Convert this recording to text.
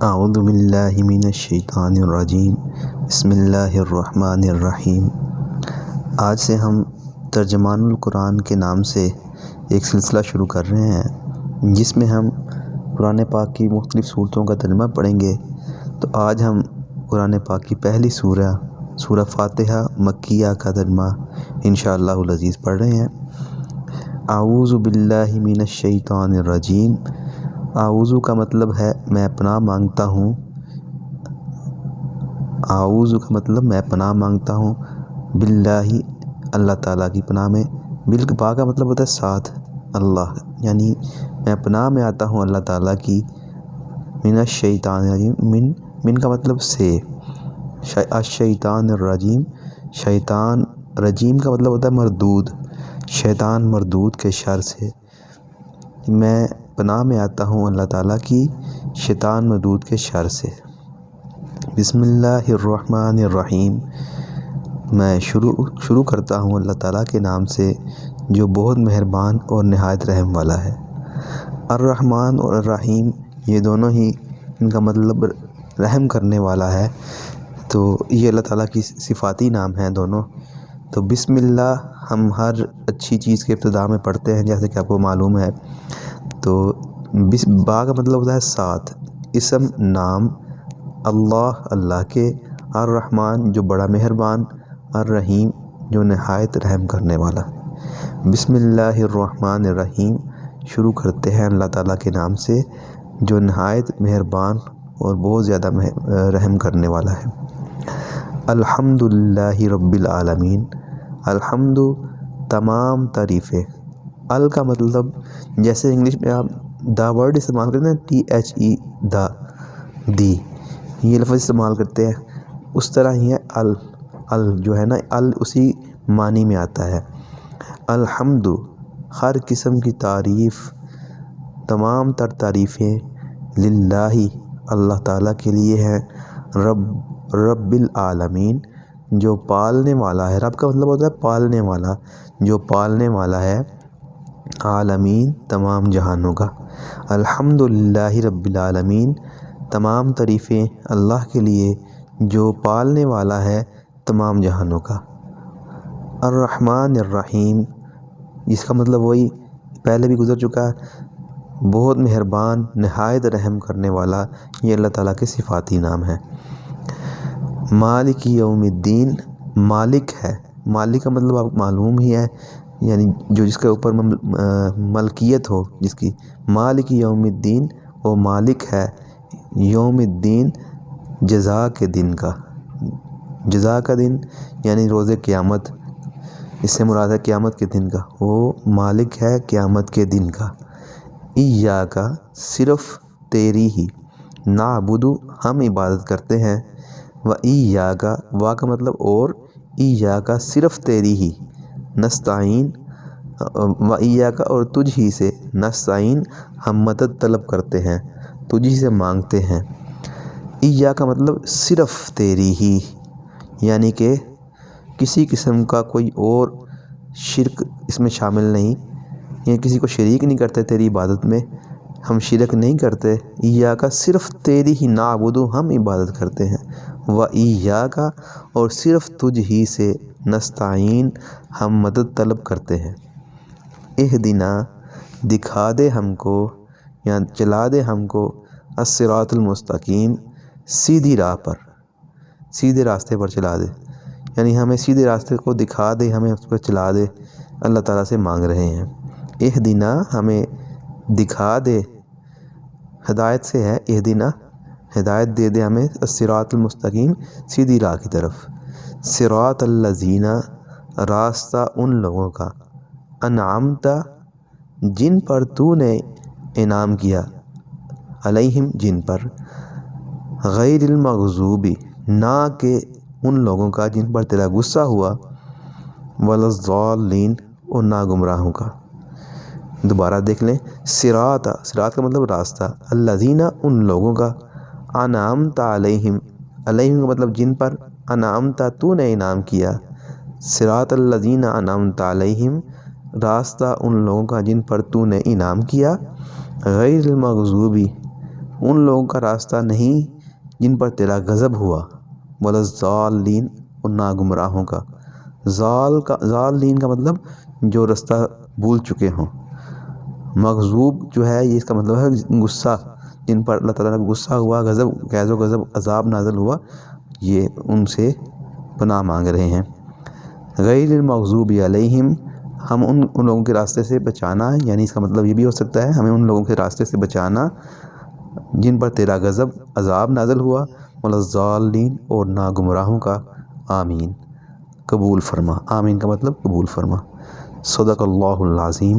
اعوذ باللہ من الشیطان الرجیم بسم اللہ الرحمن الرحیم۔ آج سے ہم ترجمان القرآن کے نام سے ایک سلسلہ شروع کر رہے ہیں جس میں ہم قرآن پاک کی مختلف صورتوں کا ترجمہ پڑھیں گے۔ تو آج ہم قرآن پاک کی پہلی سورہ فاتحہ مکیہ کا ترجمہ انشاءاللہ العزیز پڑھ رہے ہیں۔ اعوذ باللہ من الشیطان الرجیم۔ اعوذ کا مطلب ہے میں پناہ مانگتا ہوں۔ اعوذ کا مطلب میں پناہ مانگتا ہوں باللہ اللہ تعالیٰ کی پناہ میں۔ با کا مطلب ہوتا ہے ساتھ اللہ، یعنی میں پناہ میں آتا ہوں اللہ تعالیٰ کی۔ من الشیطان الرجیم، من کا مطلب سے، الشیطان الرجیم، شیطان رجیم کا مطلب ہوتا ہے مردود، شیطان مردود کے شر سے۔ میں پناہ میں آتا ہوں اللہ تعالیٰ کی شیطان مردود کے شر سے۔ بسم اللہ الرحمن الرحیم۔ میں شروع کرتا ہوں اللہ تعالیٰ کے نام سے جو بہت مہربان اور نہایت رحم والا ہے۔ الرحمن اور الرحیم یہ دونوں ہی ان کا مطلب رحم کرنے والا ہے، تو یہ اللہ تعالیٰ کی صفاتی نام ہیں دونوں۔ تو بسم اللہ ہم ہر اچھی چیز کے ابتدا میں پڑھتے ہیں جیسے کہ آپ کو معلوم ہے۔ تو با کا مطلب ہوتا ہے ساتھ، اسم نام اللہ کے، الرحمن جو بڑا مہربان، الرحیم جو نہایت رحم کرنے والا۔ بسم اللہ الرحمن الرحیم، شروع کرتے ہیں اللہ تعالیٰ کے نام سے جو نہایت مہربان اور بہت زیادہ رحم کرنے والا ہے۔ الحمد للہ رب العالمین۔ الحمد تمام تعریفیں۔ ال کا مطلب جیسے انگلش میں آپ دا ورڈ استعمال کرتے ہیں THE دی، یہ لفظ استعمال کرتے ہیں، اس طرح ہی ہے ال جو ہے نا، ال اسی معنی میں آتا ہے۔ الحمد ہر قسم کی تعریف، تمام تر تعریفیں، للہ اللہ تعالیٰ کے لیے ہیں، رب العالمین جو پالنے والا ہے۔ رب کا مطلب ہوتا ہے پالنے والا، جو پالنے والا ہے، عالمین تمام جہانوں کا۔ الحمد للہ رب العالمین، تمام تعریفیں اللہ کے لیے جو پالنے والا ہے تمام جہانوں کا۔ الرحمن الرحیم، اس کا مطلب وہی پہلے بھی گزر چکا ہے، بہت مہربان نہایت رحم کرنے والا، یہ اللہ تعالیٰ کے صفاتی نام ہیں۔ مالک یوم الدین، مالک ہے، مالک کا مطلب آپ کو معلوم ہی ہے، یعنی جو جس کے اوپر ملکیت ہو جس کی۔ مالک یوم الدین، وہ مالک ہے یوم الدین جزا کے دن کا۔ جزا کا دن یعنی روز قیامت، اس سے مراد ہے قیامت کے دن کا، وہ مالک ہے قیامت کے دن کا۔ ایاک صرف تیری ہی، نعبد ہم عبادت کرتے ہیں، و ایاک وا کا مطلب اور، ایاک صرف تیری ہی، نستعین و ایاک اور تجھ ہی سے، نستعین ہم مدد طلب کرتے ہیں، تجھ ہی سے مانگتے ہیں۔ ایاک کا مطلب صرف تیری ہی، یعنی کہ کسی قسم کا کوئی اور شرک اس میں شامل نہیں، یعنی کسی کو شریک نہیں کرتے تیری عبادت میں، ہم شرک نہیں کرتے۔ ایاک صرف تیری ہی، نعبد ہم عبادت کرتے ہیں، و ایاک اور صرف تجھ ہی سے، نستعین ہم مدد طلب کرتے ہیں۔ اہدنا دکھا دے ہم کو یا چلا دے ہم کو، الصراط المستقیم سیدھی راہ پر، سیدھے راستے پر چلا دے، یعنی ہمیں سیدھے راستے کو دکھا دے، ہمیں اس پر چلا دے، اللہ تعالیٰ سے مانگ رہے ہیں۔ اہدنا ہمیں دکھا دے، ہدایت سے ہے، اہدنا ہدایت دے دے ہمیں، الصراط المستقیم سیدھی راہ کی طرف۔ صراط الذین راستہ ان لوگوں کا، انعمت جن پر تو نے انعام کیا، علیہم جن پر، غیر المغضوب نہ کہ ان لوگوں کا جن پر تیرا غصہ ہوا، ولا الضالین اور نہ گمراہوں کا۔ دوبارہ دیکھ لیں، صراط کا مطلب راستہ، الذین ان لوگوں کا، انعمت علیہم، علیہم کا مطلب جن پر، انعمت تو نے انعام کیا، صراط الذین انعمت علیہم راستہ ان لوگوں کا جن پر تو نے انعام کیا، غیر المغضوب ان لوگوں کا راستہ نہیں جن پر تیرا غضب ہوا، ولا الضالین، اور نہ گمراہوں کا۔ ضالین کا مطلب جو رستہ بھول چکے ہوں۔ مغضوب جو ہے یہ اس کا مطلب ہے غصہ، جن پر اللہ تعالیٰ نے غصہ ہوا، غیظ و غضب عذاب نازل ہوا، یہ ان سے پناہ مانگ رہے ہیں۔ غیر المغضوب علیہم، ہم ان لوگوں کے راستے سے بچانا، یعنی اس کا مطلب یہ بھی ہو سکتا ہے ہمیں ان لوگوں کے راستے سے بچانا جن پر تیرا غضب عذاب نازل ہوا، ولا الضالین، اور نہ گمراہوں کا۔ آمین، قبول فرما۔ آمین کا مطلب قبول فرما۔ صدق اللہ العظیم۔